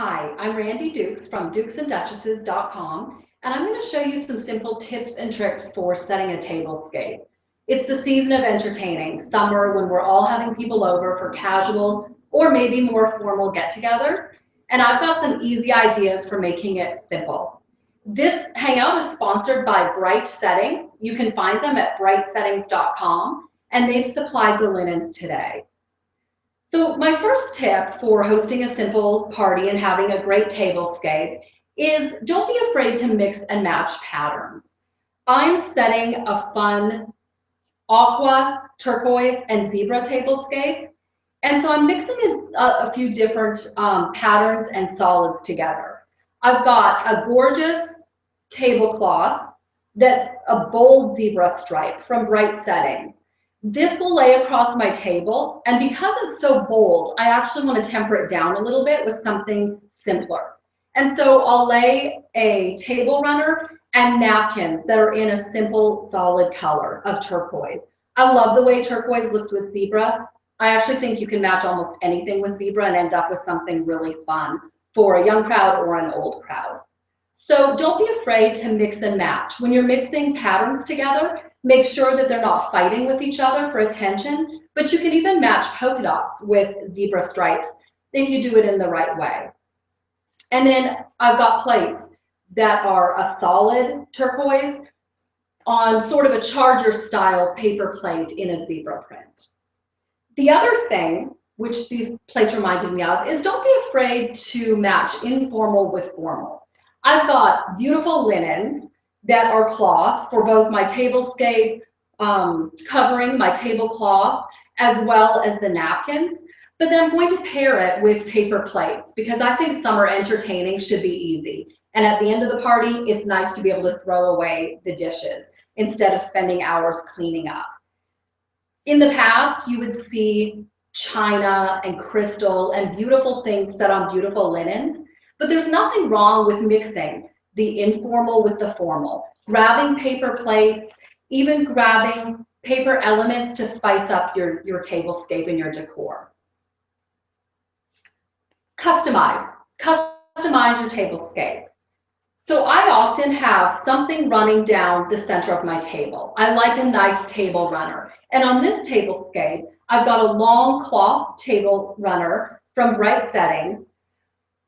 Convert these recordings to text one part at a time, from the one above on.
Hi, I'm Randy Dukes from dukesandduchesses.com, and I'm going to show you some simple tips and tricks for setting a tablescape. It's the season of entertaining, summer, when we're all having people over for casual or maybe more formal get-togethers, and I've got some easy ideas for making it simple. This Hangout is sponsored by Bright Settings. You can find them at brightsettings.com, and they've supplied the linens today. So my first tip for hosting a simple party and having a great tablescape is don't be afraid to mix and match patterns. I'm setting a fun aqua, turquoise, and zebra tablescape. And so I'm mixing a few different patterns and solids together. I've got a gorgeous tablecloth that's a bold zebra stripe from Bright Settings. This will lay across my table, and because it's so bold, I actually want to temper it down a little bit with something simpler. And so I'll lay a table runner and napkins that are in a simple solid color of turquoise. I love the way turquoise looks with zebra. I actually think you can match almost anything with zebra and end up with something really fun for a young crowd or an old crowd. So don't be afraid to mix and match. When you're mixing patterns together, make sure that they're not fighting with each other for attention, but you can even match polka dots with zebra stripes if you do it in the right way. And then I've got plates that are a solid turquoise on sort of a charger style paper plate in a zebra print. The other thing, which these plates reminded me of, is don't be afraid to match informal with formal. I've got beautiful linens that are cloth for both my tablescape covering, my tablecloth, as well as the napkins. But then I'm going to pair it with paper plates because I think summer entertaining should be easy. And at the end of the party, it's nice to be able to throw away the dishes instead of spending hours cleaning up. In the past, you would see china and crystal and beautiful things set on beautiful linens, but there's nothing wrong with mixing the informal with the formal, grabbing paper plates, even grabbing paper elements to spice up your tablescape and your decor. Customize your tablescape. So I often have something running down the center of my table. I like a nice table runner. And on this tablescape, I've got a long cloth table runner from Bright Settings.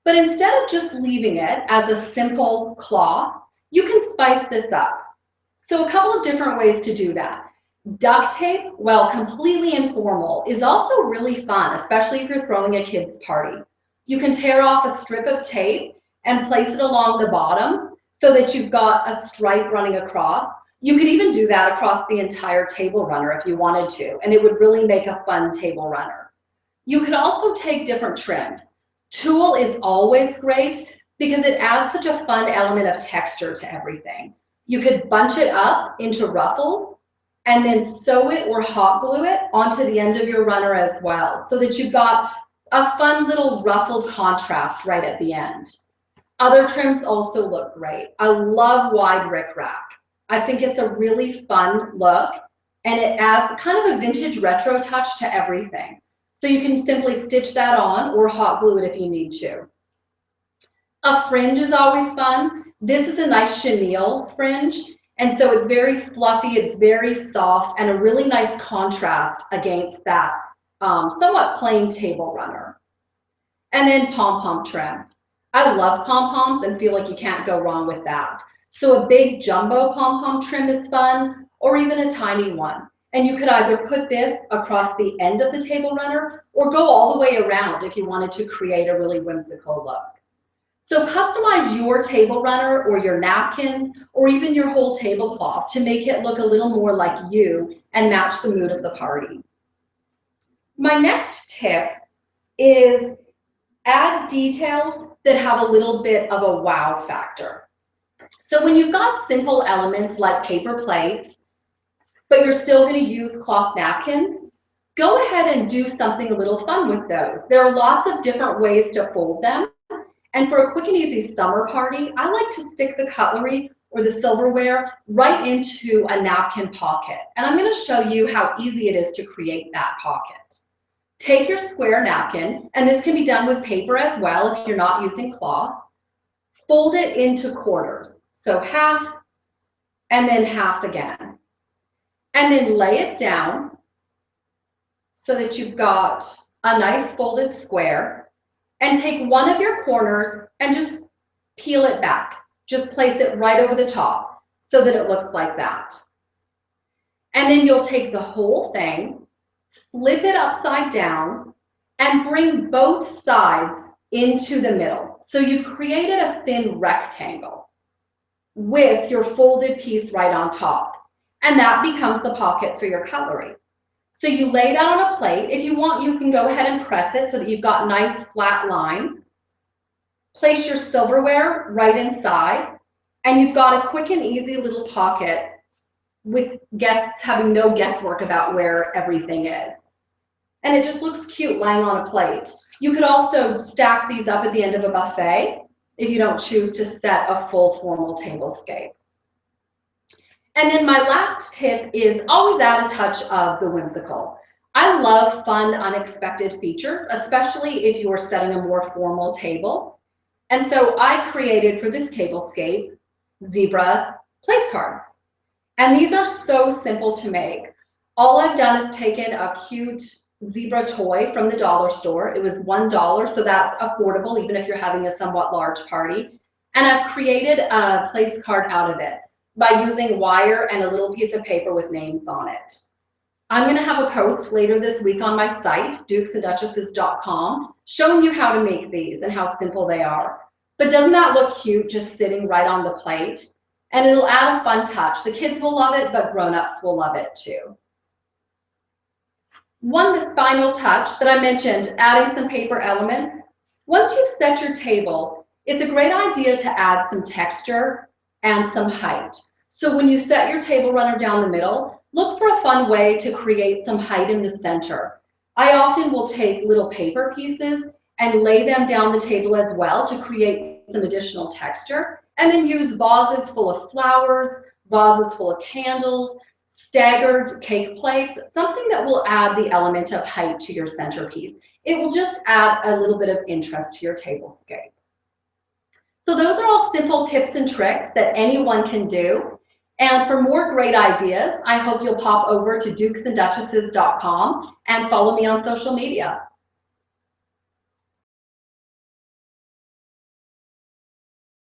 But instead of just leaving it as a simple cloth, you can spice this up. So a couple of different ways to do that. Duct tape, while completely informal, is also really fun, especially if you're throwing a kid's party. You can tear off a strip of tape and place it along the bottom so that you've got a stripe running across. You could even do that across the entire table runner if you wanted to, and it would really make a fun table runner. You could also take different trims. Tulle is always great because it adds such a fun element of texture to everything. You could bunch it up into ruffles and then sew it or hot glue it onto the end of your runner as well, so that you've got a fun little ruffled contrast right at the end. Other trims also look great. I love wide rickrack. I think it's a really fun look, and it adds kind of a vintage retro touch to everything. So you can simply stitch that on or hot glue it if you need to. A fringe is always fun. This is a nice chenille fringe, and so it's very fluffy, it's very soft, and a really nice contrast against that somewhat plain table runner. And then pom-pom trim. I love pom-poms and feel like you can't go wrong with that. So a big jumbo pom-pom trim is fun, or even a tiny one. And you could either put this across the end of the table runner or go all the way around if you wanted to create a really whimsical look. So customize your table runner or your napkins or even your whole tablecloth to make it look a little more like you and match the mood of the party. My next tip is add details that have a little bit of a wow factor. So when you've got simple elements like paper plates, but you're still going to use cloth napkins, go ahead and do something a little fun with those. There are lots of different ways to fold them. And for a quick and easy summer party, I like to stick the cutlery or the silverware right into a napkin pocket. And I'm going to show you how easy it is to create that pocket. take your square napkin, and this can be done with paper as well if you're not using cloth, fold it into quarters. So half and then half again. And then lay it down so that you've got a nice folded square, and take one of your corners and just peel it back. Just place it right over the top so that it looks like that. And then you'll take the whole thing, flip it upside down, and bring both sides into the middle. So you've created a thin rectangle with your folded piece right on top. And that becomes the pocket for your cutlery. So you lay that on a plate. If you want, you can go ahead and press it so that you've got nice flat lines. Place your silverware right inside, and you've got a quick and easy little pocket with guests having no guesswork about where everything is. And it just looks cute lying on a plate. You could also stack these up at the end of a buffet if you don't choose to set a full formal tablescape. And then my last tip is always add a touch of the whimsical. I love fun, unexpected features, especially if you're setting a more formal table. And so I created for this tablescape zebra place cards. And these are so simple to make. All I've done is taken a cute zebra toy from the dollar store. It was $1, so that's affordable even if you're having a somewhat large party. And I've created a place card out of it by using wire and a little piece of paper with names on it. I'm going to have a post later this week on my site, dukesandduchesses.com, showing you how to make these and how simple they are. But doesn't that look cute just sitting right on the plate? And it'll add a fun touch. The kids will love it, but grown-ups will love it too. One final touch that I mentioned, adding some paper elements. Once you've set your table, it's a great idea to add some texture and some height. So when you set your table runner down the middle, look for a fun way to create some height in the center. I often will take little paper pieces and lay them down the table as well to create some additional texture, and then use vases full of flowers, vases full of candles, staggered cake plates, something that will add the element of height to your centerpiece. It will just add a little bit of interest to your tablescape. So those are all simple tips and tricks that anyone can do. And for more great ideas, I hope you'll pop over to dukesandduchesses.com and follow me on social media.